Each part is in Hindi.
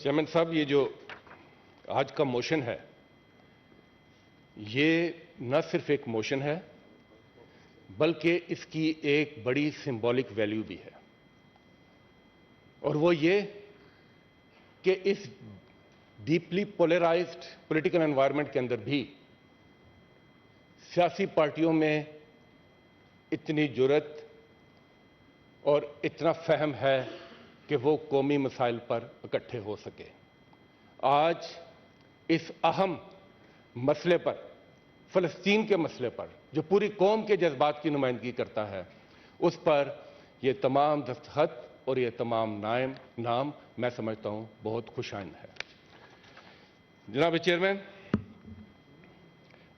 चेयरमैन साहब, ये जो आज का मोशन है, ये न सिर्फ एक मोशन है बल्कि इसकी एक बड़ी सिंबॉलिक वैल्यू भी है, और वो ये कि इस डीपली पोलराइज्ड पॉलिटिकल एनवायरनमेंट के अंदर भी सियासी पार्टियों में इतनी जुर्रत और इतना फहम है कि वो कौमी मसाइल पर इकट्ठे हो सके। आज इस अहम मसले पर, फ़लस्तीन के मसले पर, जो पूरी कौम के जज्बात की नुमाइंदगी करता है, उस पर ये तमाम दस्तखत और ये तमाम नाम मैं समझता हूं बहुत खुशाइन है। जनाब चेयरमैन,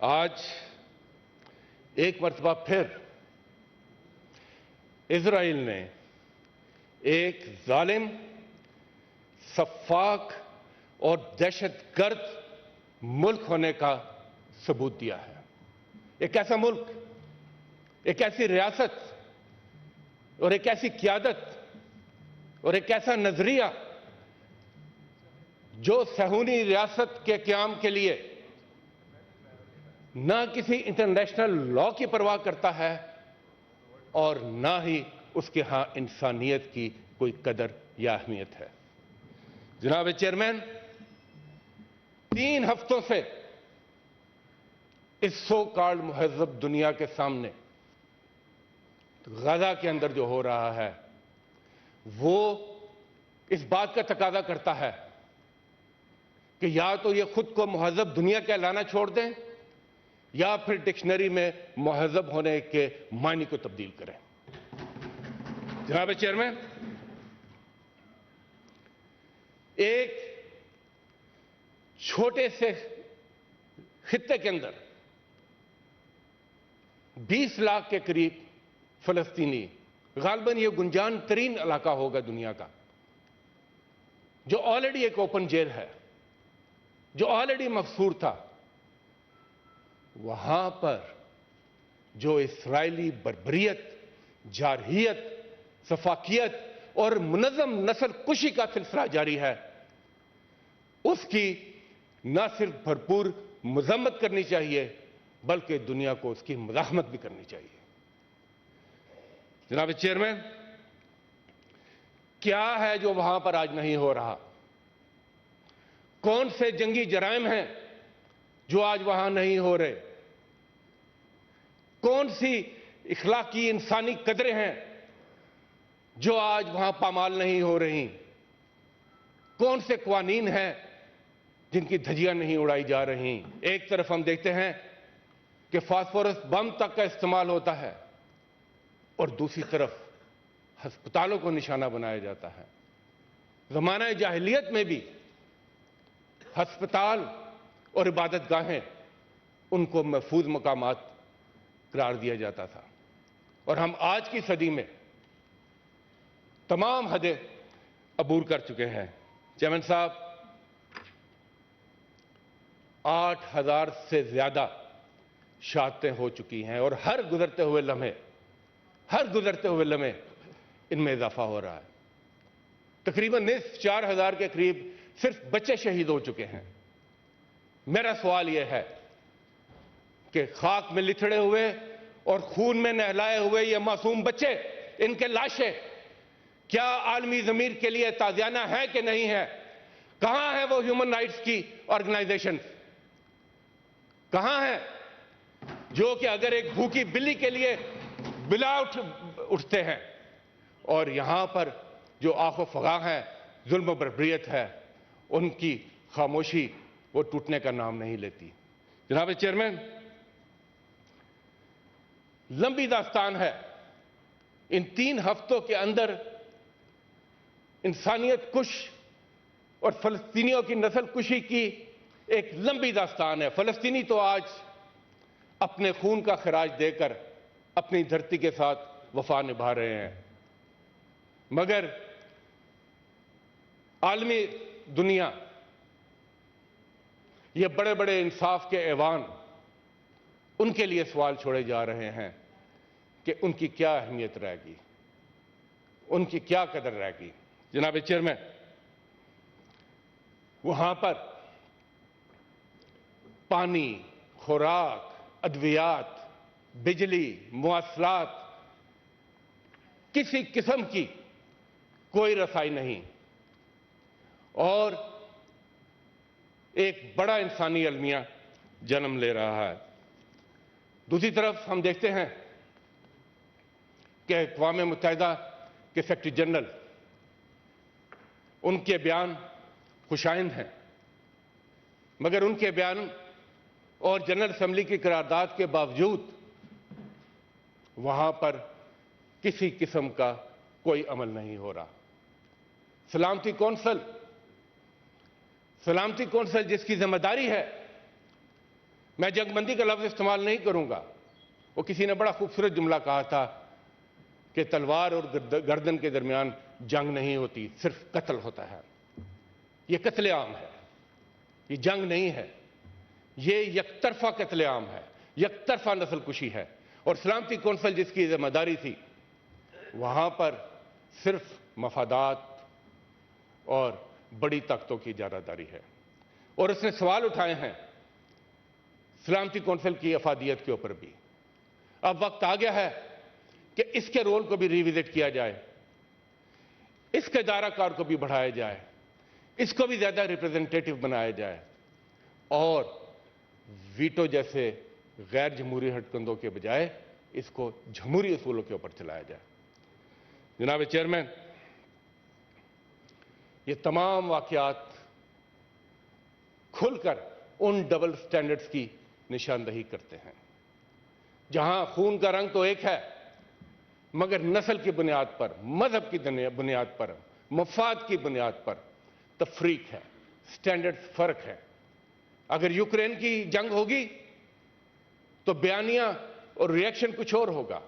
आज एक मरतबा फिर इजराइल ने एक जालिम, सफाक और दहशतगर्द मुल्क होने का सबूत दिया है। एक ऐसा मुल्क, एक ऐसी रियासत और एक ऐसी क़यादत और एक ऐसा नजरिया जो सहूनी रियासत के क़याम के लिए ना किसी इंटरनेशनल लॉ की परवाह करता है और ना ही उसके यहां इंसानियत की कोई कदर या अहमियत है। जनाब चेयरमैन, 3 हफ्तों से इस सो कॉल्ड मुहज़्ज़ब दुनिया के सामने गजा के अंदर जो हो रहा है वो इस बात का तकाजा करता है कि या तो ये खुद को मुहज़्ज़ब दुनिया कहलाना छोड़ दें या फिर डिक्शनरी में मुहज़्ज़ब होने के मायने को तब्दील करें। जनाब चेयरमैन, एक छोटे से खित्ते के अंदर 20 लाख के करीब फलस्तीनी, गालबन ये गुंजान तरीन इलाका होगा दुनिया का, जो ऑलरेडी एक ओपन जेल है, जो ऑलरेडी मफसूर था, वहां पर जो इस्राएली बर्बरियत, जारहियत, सफाकियत और मुनज़्ज़म नस्ल कुशी का सिलसिला जारी है, उसकी न सिर्फ भरपूर मज़म्मत करनी चाहिए बल्कि दुनिया को उसकी मज़ाहमत भी करनी चाहिए। जनाब चेयरमैन, क्या है जो वहां पर आज नहीं हो रहा? कौन से जंगी जराइम हैं जो आज वहां नहीं हो रहे? कौन सी इखलाकी इंसानी कदरें हैं जो आज वहां पामाल नहीं हो रही? कौन से क़वानीन हैं जिनकी धज्जियां नहीं उड़ाई जा रही? एक तरफ हम देखते हैं कि फास्फोरस बम तक का इस्तेमाल होता है और दूसरी तरफ अस्पतालों को निशाना बनाया जाता है। ज़माना जाहिलियत में भी अस्पताल और इबादत गाहें, उनको महफूज मकामात करार दिया जाता था, और हम आज की सदी में तमाम हदें अबूर कर चुके हैं। चेयरमैन साहब, 8000 से ज्यादा शहादतें हो चुकी हैं और हर गुजरते हुए लम्हे इनमें इजाफा हो रहा है। तकरीबन निस्फ 4000 के करीब सिर्फ बच्चे शहीद हो चुके हैं। मेरा सवाल यह है कि खाक में लिथड़े हुए और खून में नहलाए हुए ये मासूम बच्चे, इनके लाशें क्या आलमी ज़मीर के लिए ताज़ियाना है कि नहीं है? कहां है वो ह्यूमन राइट्स की ऑर्गेनाइजेशन? कहां है जो कि अगर एक भूखी बिल्ली के लिए बिला उठते हैं, और यहां पर जो आखो फगा है, जुल्म बर्बरियत है, उनकी खामोशी वो टूटने का नाम नहीं लेती। जनाब चेयरमैन, लंबी दास्तान है। इन 3 हफ्तों के अंदर इंसानियत कुश और फलस्तीनियों की नस्ल कुशी की एक लंबी दास्तान है। फलस्तीनी तो आज अपने खून का खराज देकर अपनी धरती के साथ वफा निभा रहे हैं, मगर आलमी दुनिया, ये बड़े बड़े इंसाफ के ऐवान, उनके लिए सवाल छोड़े जा रहे हैं कि उनकी क्या अहमियत रहेगी, उनकी क्या कदर रहेगी। जनाब चेयरमैन, वहां पर पानी, खुराक, अद्वियात, बिजली, मुआसलात, किसी किस्म की कोई रसाई नहीं और एक बड़ा इंसानी अलमिया जन्म ले रहा है। दूसरी तरफ हम देखते हैं कि अक़वाम मुत्तहिदा के सेक्रेटरी जनरल, उनके बयान खुशाइंद हैं, मगर उनके बयान और जनरल असेंबली की करारदाद के बावजूद वहां पर किसी किस्म का कोई अमल नहीं हो रहा। सलामती कौंसिल जिसकी जिम्मेदारी है, मैं जंगबंदी का लफ्ज इस्तेमाल नहीं करूंगा, वो किसी ने बड़ा खूबसूरत जुमला कहा था कि तलवार और गर्दन के दरमियान जंग नहीं होती, सिर्फ कत्ल होता है। ये कत्लेआम है, ये जंग नहीं है, ये यकतरफा कत्लेआम है, यकतरफा नस्लकुशी है। और सलामती कौंसिल जिसकी जिम्मेदारी थी, वहां पर सिर्फ मफादात और बड़ी ताकतों की इजारादारी है। और उसने सवाल उठाए हैं सलामती कौंसिल की अफादियत के ऊपर भी। अब वक्त आ गया है कि इसके रोल को भी रिविजिट किया जाए, इसके दायराकार को भी बढ़ाया जाए, इसको भी ज्यादा रिप्रेजेंटेटिव बनाया जाए और वीटो जैसे गैर जमहूरी हटकंडों के बजाय इसको जमहूरी असूलों के ऊपर चलाया जाए। जनाब चेयरमैन, ये तमाम वाकयात खुलकर उन डबल स्टैंडर्ड्स की निशानदही करते हैं, जहां खून का रंग तो एक है, मगर नस्ल की बुनियाद पर, मजहब की बुनियाद पर, मफाद की बुनियाद पर तफरीक है, स्टैंडर्ड्स फर्क है। अगर यूक्रेन की जंग होगी तो बयानिया और रिएक्शन कुछ और होगा,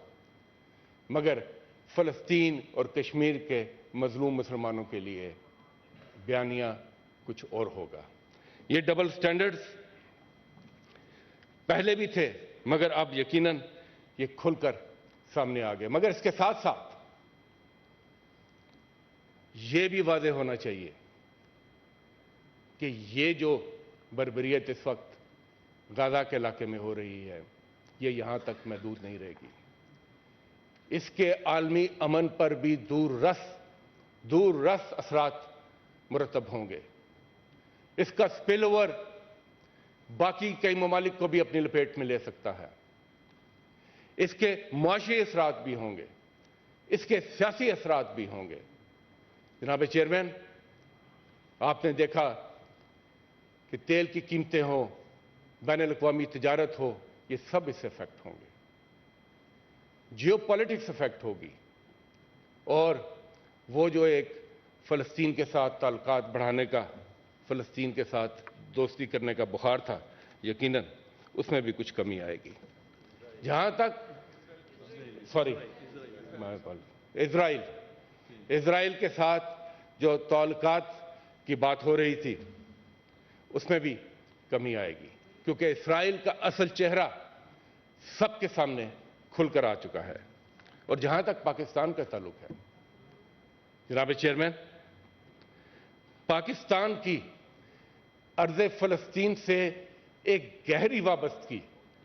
मगर फलस्तीन और कश्मीर के मजलूम मुसलमानों के लिए बयानिया कुछ और होगा। ये डबल स्टैंडर्ड्स पहले भी थे, मगर अब यकीनन ये खुलकर सामने आ गए। मगर इसके साथ साथ ये भी वाज़ेह होना चाहिए कि ये जो बर्बरियत इस वक्त गाजा के इलाके में हो रही है, ये यहां तक महदूद नहीं रहेगी। इसके आलमी अमन पर भी दूर रस असरात मुरतब होंगे। इसका स्पिल ओवर बाकी कई ममालिक को भी अपनी लपेट में ले सकता है। इसके मुआशी असरात भी होंगे, इसके सियासी असरात भी होंगे। जनाब चेयरमैन, आपने देखा कि तेल की कीमतें हो, बैनुल-अक़वामी तिजारत हो, ये सब इससे इफेक्ट होंगे, जियोपॉलिटिक्स इफेक्ट होगी और वो जो एक फ़लस्तीन के साथ ताल्लुकात बढ़ाने का, फ़लस्तीन के साथ दोस्ती करने का बुखार था, यकीनन उसमें भी कुछ कमी आएगी। जहां तक इजराइल के साथ जो ताल्लुकात की बात हो रही थी, उसमें भी कमी आएगी, क्योंकि इस्राइल का असल चेहरा सबके सामने खुलकर आ चुका है। और जहां तक पाकिस्तान का ताल्लुक है, जनाब चेयरमैन, पाकिस्तान की अर्ज़े फ़लस्तीन से एक गहरी वाबस्तगी,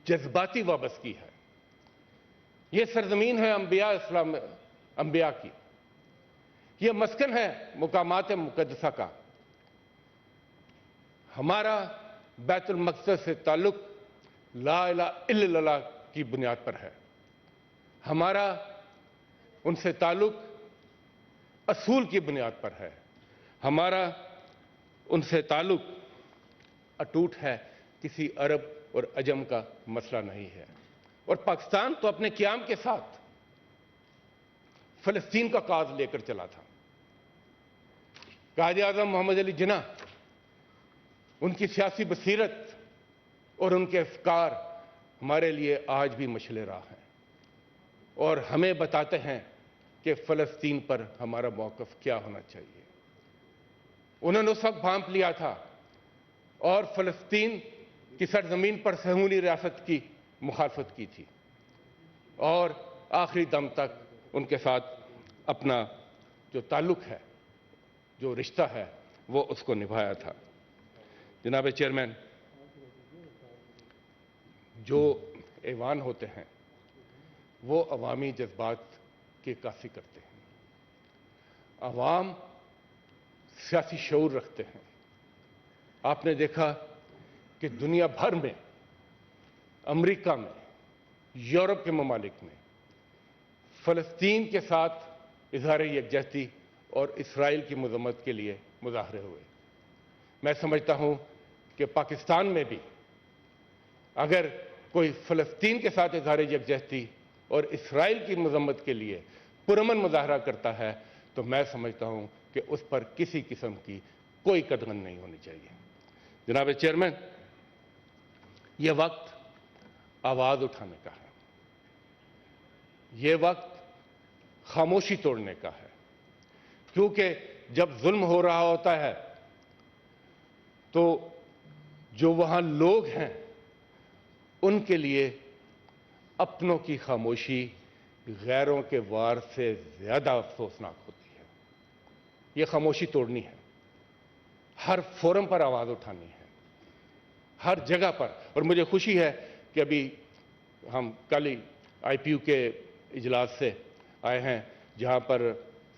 जज्बाती वाबस्तगी है। यह सरजमीन है अंबिया की, यह मस्कन है मुकामात मुक़द्दसा का। हमारा बैतुल मक़दस से ताल्लुक ला इलाहा इल्लल्लाह की बुनियाद पर है। हमारा उनसे ताल्लुक असूल की बुनियाद पर है। हमारा उनसे ताल्लुक अटूट है, किसी अरब और अजम का मसला नहीं है। और पाकिस्तान तो अपने क़याम के साथ फ़लस्तीन का काज लेकर चला था। कायदे आज़म मोहम्मद अली जिन्ना, उनकी सियासी बसीरत और उनके अफ़कार हमारे लिए आज भी मशले राह हैं और हमें बताते हैं कि फ़लस्तीन पर हमारा मौक़िफ़ क्या होना चाहिए। उन्होंने उस वक्त भांप लिया था और फ़लस्तीन की सरजमीन पर सहूनी रियासत की मुखालफत की थी और आखिरी दम तक उनके साथ अपना जो ताल्लुक है, जो रिश्ता है, वो उसको निभाया था। जनाब चेयरमैन, जो ऐवान होते हैं वो अवामी जज्बात की काफ़ी करते हैं। अवाम सियासी शऊर रखते हैं। आपने देखा कि दुनिया भर में, अमेरिका में, यूरोप के ममालिक में फ़लस्तीन के साथ इजहार यकजहती और इसराइल की मजम्मत के लिए मुजाहरे हुए। मैं समझता हूं कि पाकिस्तान में भी अगर कोई फ़लस्तीन के साथ इजहार यकजहती और इसराइल की मजम्मत के लिए पुरअमन मुजाहरा करता है तो मैं समझता हूं कि उस पर किसी किस्म की कोई कदगन नहीं होनी चाहिए। जनाब चेयरमैन, यह वक्त आवाज उठाने का है, यह वक्त खामोशी तोड़ने का है, क्योंकि जब जुल्म हो रहा होता है तो जो वहां लोग हैं उनके लिए अपनों की खामोशी गैरों के वार से ज्यादा अफसोसनाक होती है। यह खामोशी तोड़नी है, हर फोरम पर आवाज उठानी है, हर जगह पर। और मुझे खुशी है कि अभी हम कल ही IPU के इजलास से आए हैं जहां पर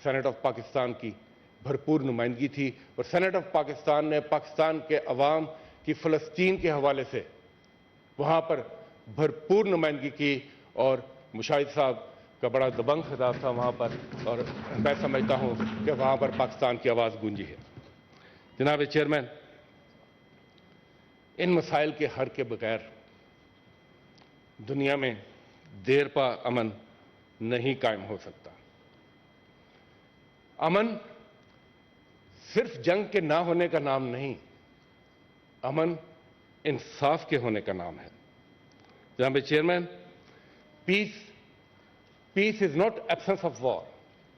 सेनेट ऑफ पाकिस्तान की भरपूर नुमाइंदगी थी और सेनेट ऑफ पाकिस्तान ने पाकिस्तान के अवाम की फ़लस्तीन के हवाले से वहां पर भरपूर नुमाइंदगी की और मुशाहिद साहब का बड़ा दबंग खिताब था वहां पर, और मैं समझता हूं कि वहां पर पाकिस्तान की आवाज़ गूंजी है। जनाब चेयरमैन, इन मसाइल के हल के बगैर दुनिया में देर पा अमन नहीं कायम हो सकता। अमन सिर्फ जंग के ना होने का नाम नहीं, अमन इंसाफ के होने का नाम है। जनाब chairman, peace is not absence of war,